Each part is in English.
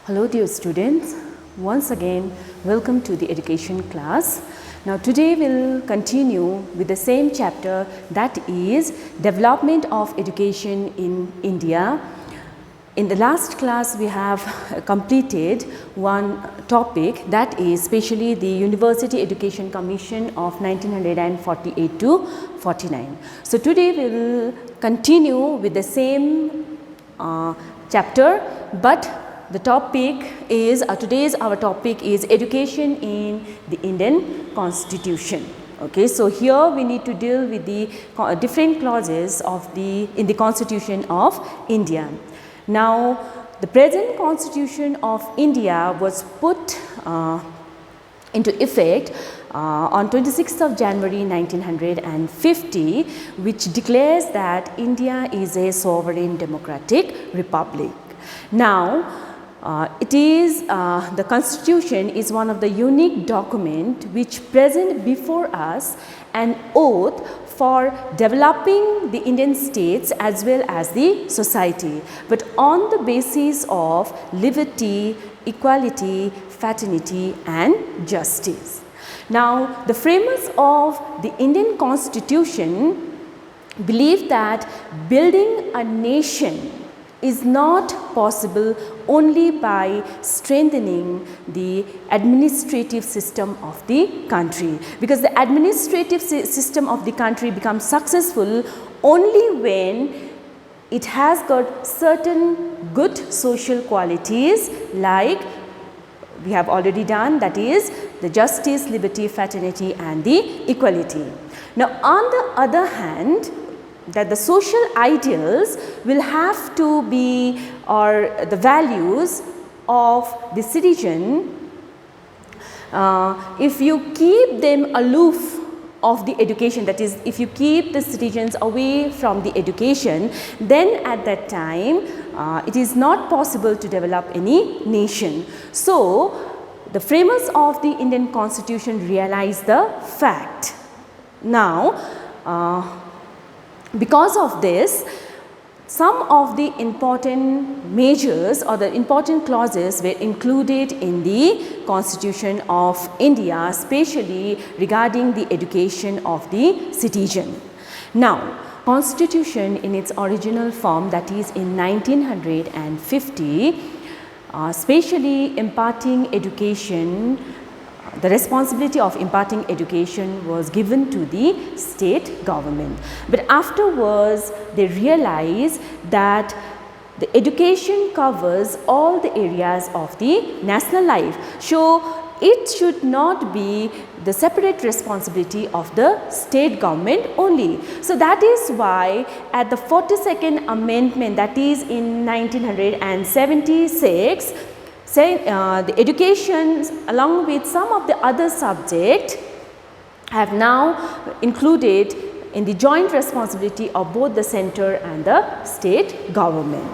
Hello dear students, once again welcome to the education class. Now today we will continue with the same chapter, that is development of education in India. In the last class we have completed one topic, that is especially the University Education Commission of 1948 to 49. So today we will continue with the same chapter, but the topic is, today's our topic is education in the Indian Constitution. Okay, so here we need to deal with the different clauses of in the Constitution of India. Now, the present Constitution of India was put into effect on 26th of January 1950, which declares that India is a sovereign democratic republic. Now, the Constitution is one of the unique document which present before us an oath for developing the Indian states as well as the society, but on the basis of liberty, equality, fraternity and justice. Now, the framers of the Indian Constitution believe that building a nation is not possible only by strengthening the administrative system of the country, because the administrative system of the country becomes successful only when it has got certain good social qualities like we have already done, that is the justice, liberty, fraternity and the equality. Now, on the other hand, that the social ideals will have to be, or the values of the citizen, if you keep them aloof of the education, that is if you keep the citizens away from the education, then at that time it is not possible to develop any nation. So, the framers of the Indian Constitution realized the fact. Now, because of this, some of the important measures or the important clauses were included in the Constitution of India, especially regarding the education of the citizen. Now, Constitution in its original form, that is in 1950, especially imparting education, the responsibility of imparting education was given to the state government. But afterwards, they realized that the education covers all the areas of the national life. So, it should not be the separate responsibility of the state government only. So, that is why at the 42nd amendment, that is in 1976, the education along with some of the other subjects have now included in the joint responsibility of both the center and the state government.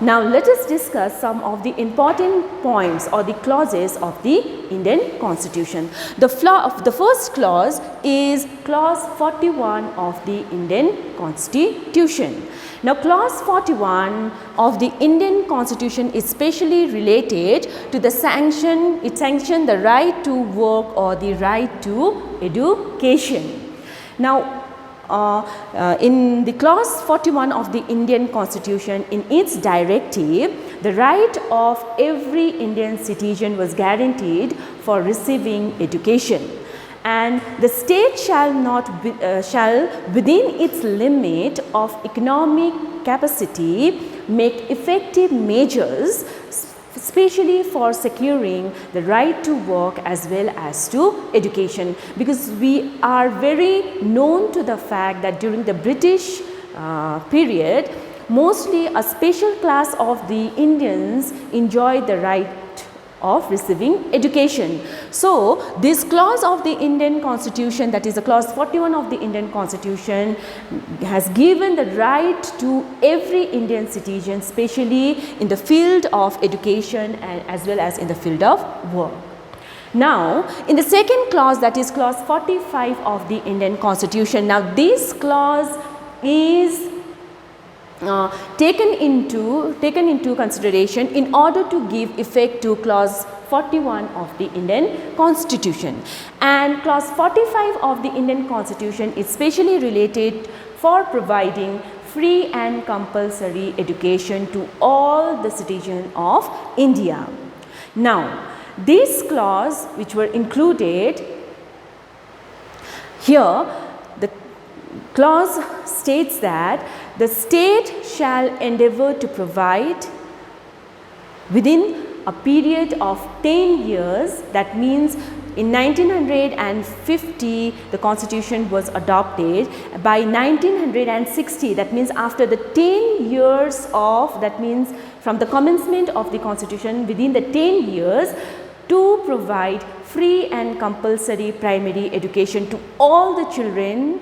Now, let us discuss some of the important points or the clauses of the Indian Constitution. The first clause is clause 41 of the Indian Constitution. Now, clause 41 of the Indian Constitution is specially related to the it sanctions the right to work or the right to education. Now, in the clause 41 of the Indian Constitution, in its directive, the right of every Indian citizen was guaranteed for receiving education, and the state shall within its limit of economic capacity make effective measures, especially for securing the right to work as well as to education, because we are very known to the fact that during the British period, mostly a special class of the Indians enjoyed the right of receiving education. So, this clause of the Indian Constitution, that is the clause 41 of the Indian Constitution, has given the right to every Indian citizen, especially in the field of education and as well as in the field of work. Now, in the second clause, that is clause 45 of the Indian Constitution, now this clause is taken into consideration in order to give effect to clause 41 of the Indian Constitution, and clause 45 of the Indian Constitution is specially related for providing free and compulsory education to all the citizens of India. Now, these clause which were included here, the clause states that the state shall endeavour to provide within a period of 10 years, that means in 1950 the constitution was adopted. By 1960, that means after the 10 years of, that means from the commencement of the constitution, within the 10 years, to provide free and compulsory primary education to all the children,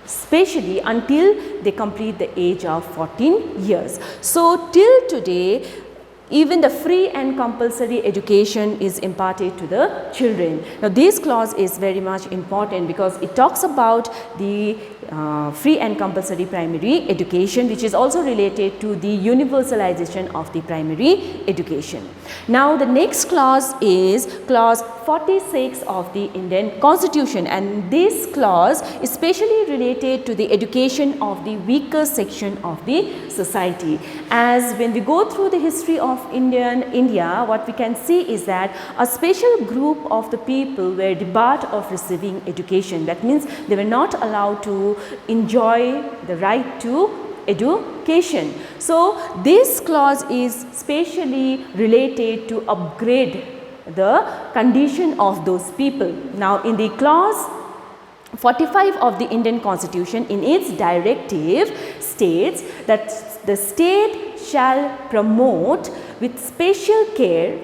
especially until they complete the age of 14 years. So, till today, even the free and compulsory education is imparted to the children. Now, this clause is very much important because it talks about the free and compulsory primary education, which is also related to the universalization of the primary education. Now, the next clause is clause 46 of the Indian Constitution, and this clause is specially related to the education of the weaker section of the society. As when we go through the history of India, what we can see is that a special group of the people were debarred of receiving education. That means they were not allowed to enjoy the right to education. So, this clause is specially related to upgrade the condition of those people. Now, in the clause 45 of the Indian Constitution, in its directive states that the state shall promote with special care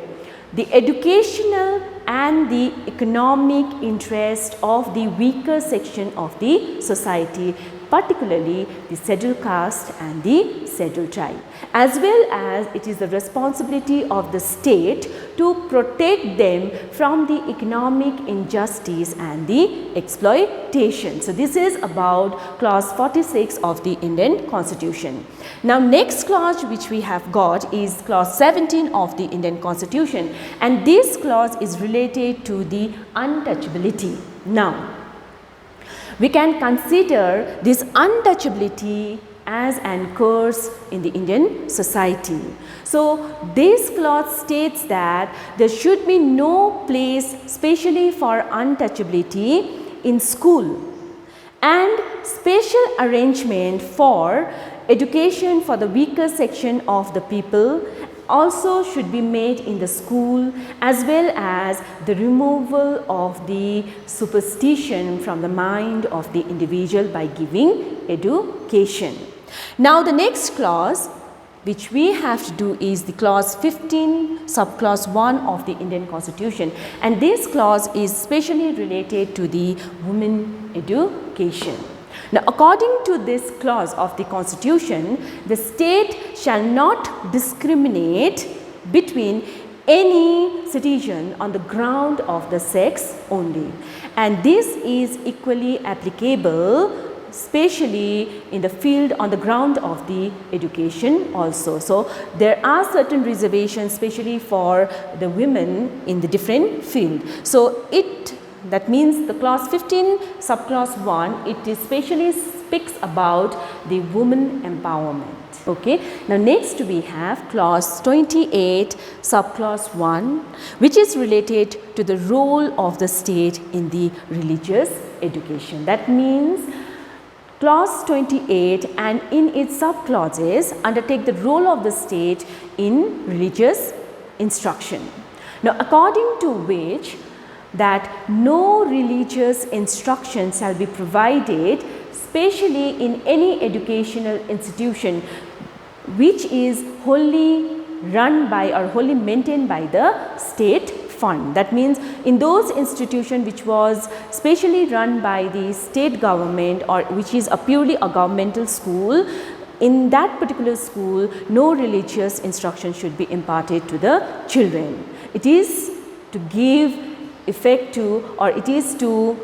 the educational and the economic interest of the weaker section of the society, particularly the scheduled caste and the scheduled tribe, as well as it is the responsibility of the state to protect them from the economic injustice and the exploitation. So, this is about clause 46 of the Indian Constitution. Now, next clause which we have got is clause 17 of the Indian Constitution, and this clause is related to the untouchability. Now, we can consider this untouchability as an curse in the Indian society. So, this clause states that there should be no place specially for untouchability in school, and special arrangement for education for the weaker section of the people also should be made in the school, as well as the removal of the superstition from the mind of the individual by giving education. Now, the next clause which we have to do is the clause 15 subclause 1 of the Indian Constitution, and this clause is specially related to the women education. Now, according to this clause of the Constitution, the state shall not discriminate between any citizen on the ground of the sex only, and this is equally applicable especially in the field on the ground of the education also. So, there are certain reservations especially for the women in the different field. So, that means the clause 15 subclause 1, it especially speaks about the women empowerment. Okay. Now, next we have clause 28 subclause 1, which is related to the role of the state in the religious education. That means clause 28 and in its subclauses undertake the role of the state in religious instruction. Now, according to which that no religious instruction shall be provided specially in any educational institution which is wholly run by or wholly maintained by the state fund. That means in those institutions which was specially run by the state government or which is a purely a governmental school, in that particular school no religious instruction should be imparted to the children. It is to give effect to, or it is to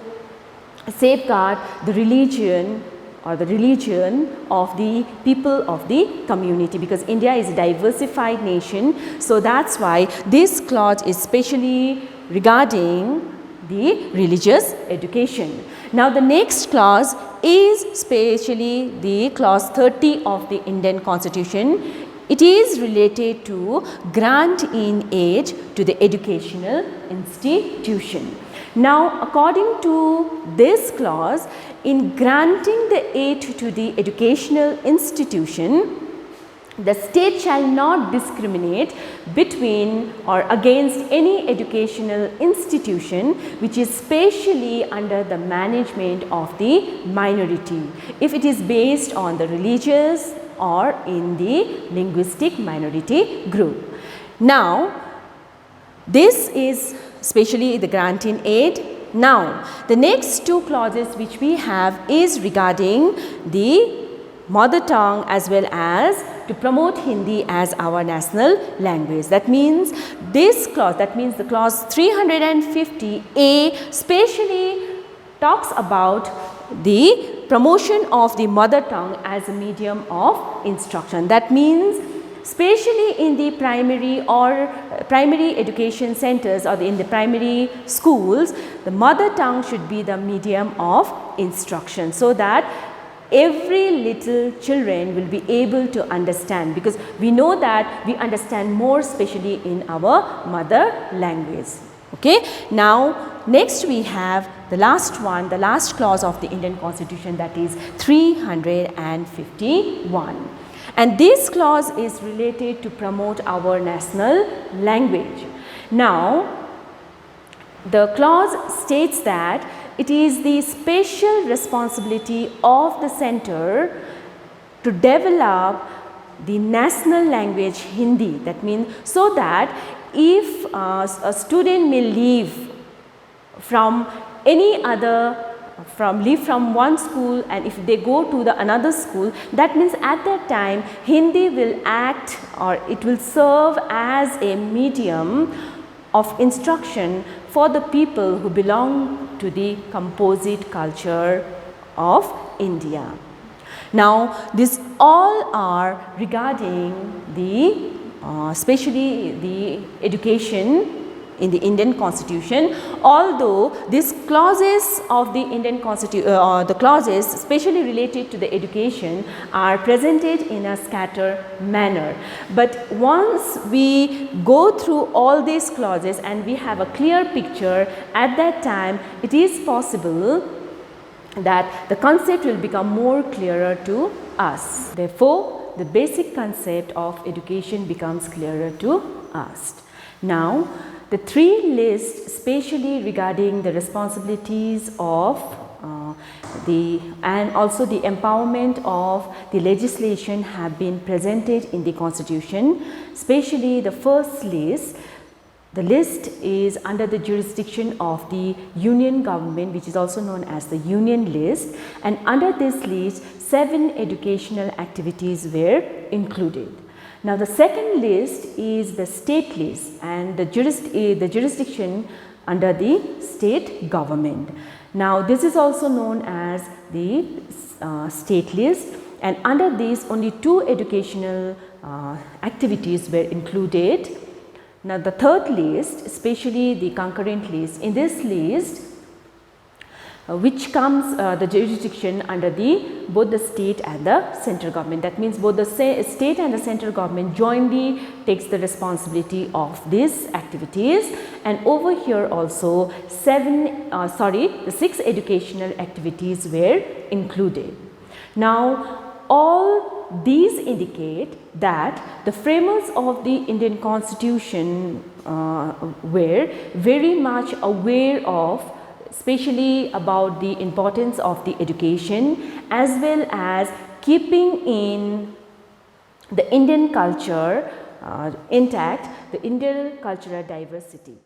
safeguard the religion or the religion of the people of the community, because India is a diversified nation. So that's why this clause is specially regarding the religious education. Now the next clause is specially the clause 30 of the Indian Constitution. It is related to grant in aid to the educational institution. Now according to this clause, in granting the aid to the educational institution, the state shall not discriminate between or against any educational institution which is specially under the management of the minority, if it is based on the religious or in the linguistic minority group. Now, this is especially the grant in aid. Now, the next two clauses which we have is regarding the mother tongue as well as to promote Hindi as our national language. That means this clause, that means the clause 350A specially talks about the promotion of the mother tongue as a medium of instruction. That means especially in the primary or primary education centers or in the primary schools, the mother tongue should be the medium of instruction, so that every little children will be able to understand, because we know that we understand more especially in our mother language. Okay. Now next we have the last one, the last clause of the Indian Constitution, that is 351. And this clause is related to promote our national language. Now the clause states that it is the special responsibility of the center to develop the national language Hindi. That means so that if a student may leave from any other, leave from one school, and if they go to the another school, that means at that time Hindi will act or it will serve as a medium of instruction for the people who belong to the composite culture of India. Now these all are regarding the especially the education in the Indian Constitution, although these clauses of the Indian Constitution, the clauses specially related to the education are presented in a scattered manner. But once we go through all these clauses and we have a clear picture, at that time it is possible that the concept will become more clearer to us. Therefore, the basic concept of education becomes clearer to us. Now, the three lists specially regarding the responsibilities of and also the empowerment of the legislation have been presented in the Constitution. Especially the first list, the list is under the jurisdiction of the Union government, which is also known as the Union list, and under this list 7 educational activities were included. Now the second list is the state list, and the jurisdiction under the state government. Now this is also known as the state list, and under this only 2 educational activities were included. Now the third list, especially the concurrent list, in this list which comes the jurisdiction under both the state and the central government. That means both the state and the central government jointly takes the responsibility of these activities, and over here also the 6 educational activities were included. Now all these indicate that the framers of the Indian Constitution were very much aware of, especially about the importance of the education, as well as keeping in the Indian culture intact, the Indian cultural diversity.